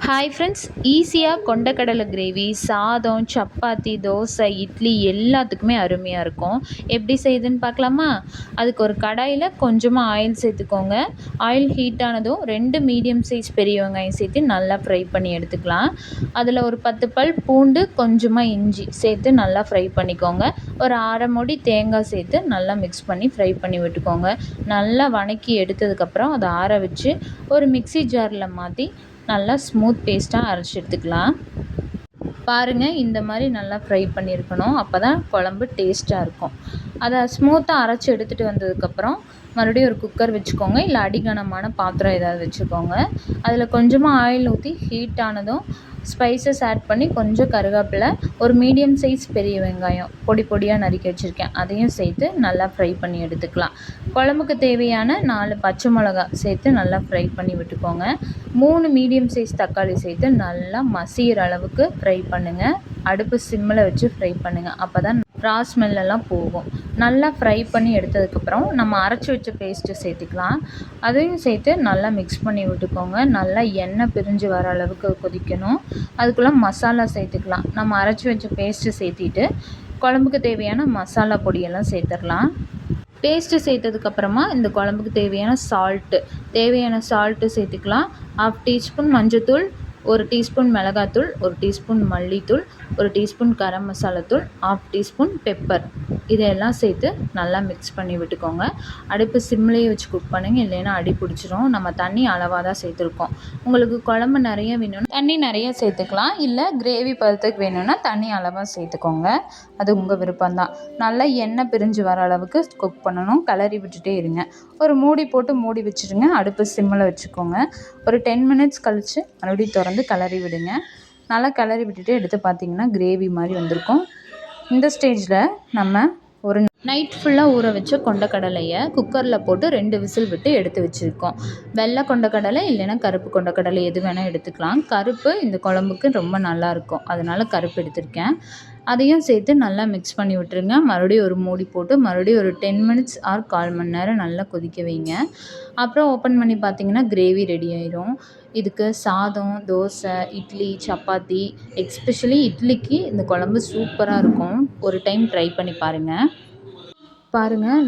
Hi friends, ஈஸியாக கொண்டக்கடலை gravy சாதம், சப்பாத்தி, தோசை, இட்லி எல்லாத்துக்குமே அருமையாக இருக்கும். எப்படி செய்யுதுன்னு பார்க்கலாமா? அதுக்கு ஒரு கடாயில் கொஞ்சமாக ஆயில் சேர்த்துக்கோங்க. ஆயில் ஹீட் ஆனதும் 2 மீடியம் சைஸ் பெரிய வெங்காயம் சேர்த்து நல்லா ஃப்ரை பண்ணி எடுத்துக்கலாம். அதில் ஒரு 10 பல் பூண்டு, கொஞ்சமாக இஞ்சி சேர்த்து நல்லா ஃப்ரை பண்ணிக்கோங்க. ஒரு அரை மூடி தேங்காய் சேர்த்து நல்லா மிக்ஸ் பண்ணி ஃப்ரை பண்ணி விட்டுக்கோங்க. நல்லா வதக்கி எடுத்ததுக்கப்புறம் அதை ஆற வச்சு ஒரு மிக்ஸி ஜாரில் மாற்றி நல்லா ஸ்மூத் பேஸ்ட்டாக அரைச்சி எடுத்துக்கலாம். பாருங்கள், இந்த மாதிரி நல்லா ஃப்ரை பண்ணியிருக்கணும். அப்போ தான் குழம்பு டேஸ்ட்டாக இருக்கும். அதை ஸ்மூத்தாக அரைச்சி எடுத்துகிட்டு வந்ததுக்கப்புறம் மறுபடியும் ஒரு குக்கர் வச்சுக்கோங்க. இல்லை அடிகனமான பாத்திரம் ஏதாவது வச்சுக்கோங்க. அதில் கொஞ்சமாக ஆயில் ஊற்றி ஹீட் ஆனதும் ஸ்பைசஸ் ஆட் பண்ணி கொஞ்சம் கருவேப்பிலை, ஒரு மீடியம் சைஸ் பெரிய வெங்காயம் பொடி பொடியாக நறுக்கி வச்சுருக்கேன், அதையும் சேர்த்து நல்லா ஃப்ரை பண்ணி எடுத்துக்கலாம். குழம்புக்கு தேவையான 4 பச்சை மிளகா சேர்த்து நல்லா ஃப்ரை பண்ணி விட்டுக்கோங்க. 3 மீடியம் சைஸ் தக்காளி சேர்த்து நல்லா மசிகிற அளவுக்கு ஃப்ரை பண்ணுங்கள். அடுப்பு சிம்மில் வச்சு ஃப்ரை பண்ணுங்கள். அப்போ தான் ரா ஸ்மெல்லாம் போகும். நல்லா ஃப்ரை பண்ணி எடுத்ததுக்கப்புறம் நம்ம அரைச்சி வச்ச பேஸ்ட்டு சேர்த்துக்கலாம். அதையும் சேர்த்து நல்லா மிக்ஸ் பண்ணி விட்டுக்கோங்க. நல்லா எண்ணெய் பிரிஞ்சு வர அளவுக்கு கொதிக்கணும். அதுக்குள்ளே மசாலா சேர்த்துக்கலாம். நம்ம அரைச்சி வச்ச பேஸ்ட்டு சேர்த்திட்டு குழம்புக்கு தேவையான மசாலா பொடியெல்லாம் சேர்த்துடலாம். பேஸ்ட்டு சேர்த்ததுக்கப்புறமா இந்த குழம்புக்கு தேவையான சால்ட்டு சேர்த்துக்கலாம். 1/2 டீஸ்பூன் மஞ்சள்தூள், 1 டீஸ்பூன் மிளகாத்தூள், 1 டீஸ்பூன் மல்லித்தூள், 1 டீஸ்பூன் கரம் மசாலாத்தூள், 1/2 டீஸ்பூன் பெப்பர், இதையெல்லாம் சேர்த்து நல்லா மிக்ஸ் பண்ணி விட்டுக்கோங்க. அடுப்பு சிம்லேயே வச்சு குக் பண்ணுங்கள், இல்லைன்னா அடி பிடிச்சிரும். நம்ம தண்ணி அளவாக தான் சேர்த்துருக்கோம். உங்களுக்கு குழம்பு நிறைய வேணும்னா தண்ணி நிறைய சேர்த்துக்கலாம். இல்லை கிரேவி பதத்துக்கு வேணும்னா தண்ணி அளவாக சேர்த்துக்கோங்க. அது உங்கள் விருப்பம்தான். நல்லா எண்ணெய் பிரிஞ்சு வர அளவுக்கு குக் பண்ணணும். கிளறி விட்டுட்டே இருங்க. ஒரு மூடி போட்டு மூடி வச்சுருங்க. அடுப்பு சிம்மில் வச்சுக்கோங்க. ஒரு 10 மினிட்ஸ் கழித்து மறுபடியும் திறந்து கிளறி விடுங்க. நல்லா கிளறி விட்டுட்டு எடுத்து பார்த்திங்கன்னா கிரேவி மாதிரி வந்திருக்கும். இந்த ஸ்டேஜில் நம்ம ஒரு நைட் ஃபுல்லாக ஊற வச்ச கொண்டக்கடலையை குக்கரில் போட்டு 2 விசில் விட்டு எடுத்து வச்சுருக்கோம். வெள்ளை கொண்டக்கடலை இல்லைன்னா கருப்பு கொண்டக்கடலை எது வேணால் எடுத்துக்கலாம். கருப்பு இந்த குழம்புக்கு ரொம்ப நல்லாயிருக்கும், அதனால் கருப்பு எடுத்திருக்கேன். அதையும் சேர்த்து நல்லா மிக்ஸ் பண்ணி விட்டுருங்க. மறுபடியும் ஒரு மூடி போட்டு மறுபடியும் ஒரு 10 மினிட்ஸ் ஆர் 1/4 மணி நேரம் நல்லா கொதிக்க வைங்க. அப்புறம் ஓப்பன் பண்ணி பார்த்திங்கன்னா கிரேவி ரெடி ஆயிரும். இதுக்கு சாதம், தோசை, இட்லி, சப்பாத்தி, எஸ்பெஷலி இட்லிக்கு இந்த குழம்பு சூப்பராக இருக்கும். ஒரு டைம் ட்ரை பண்ணி பாருங்கள்.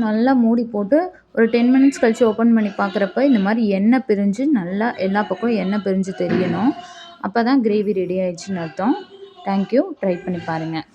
நல்லா மூடி போட்டு ஒரு 10 மினிட்ஸ் கழித்து ஓப்பன் பண்ணி பார்க்குறப்ப இந்த மாதிரி எண்ணெய் பிரிஞ்சு நல்லா எல்லா பக்கம் எண்ணெய் பிரிஞ்சு தெரியணும். அப்போ தான் கிரேவி ரெடி ஆயிடுச்சுன்னு அர்த்தம். தேங்க்யூ. ட்ரை பண்ணி பாருங்கள்.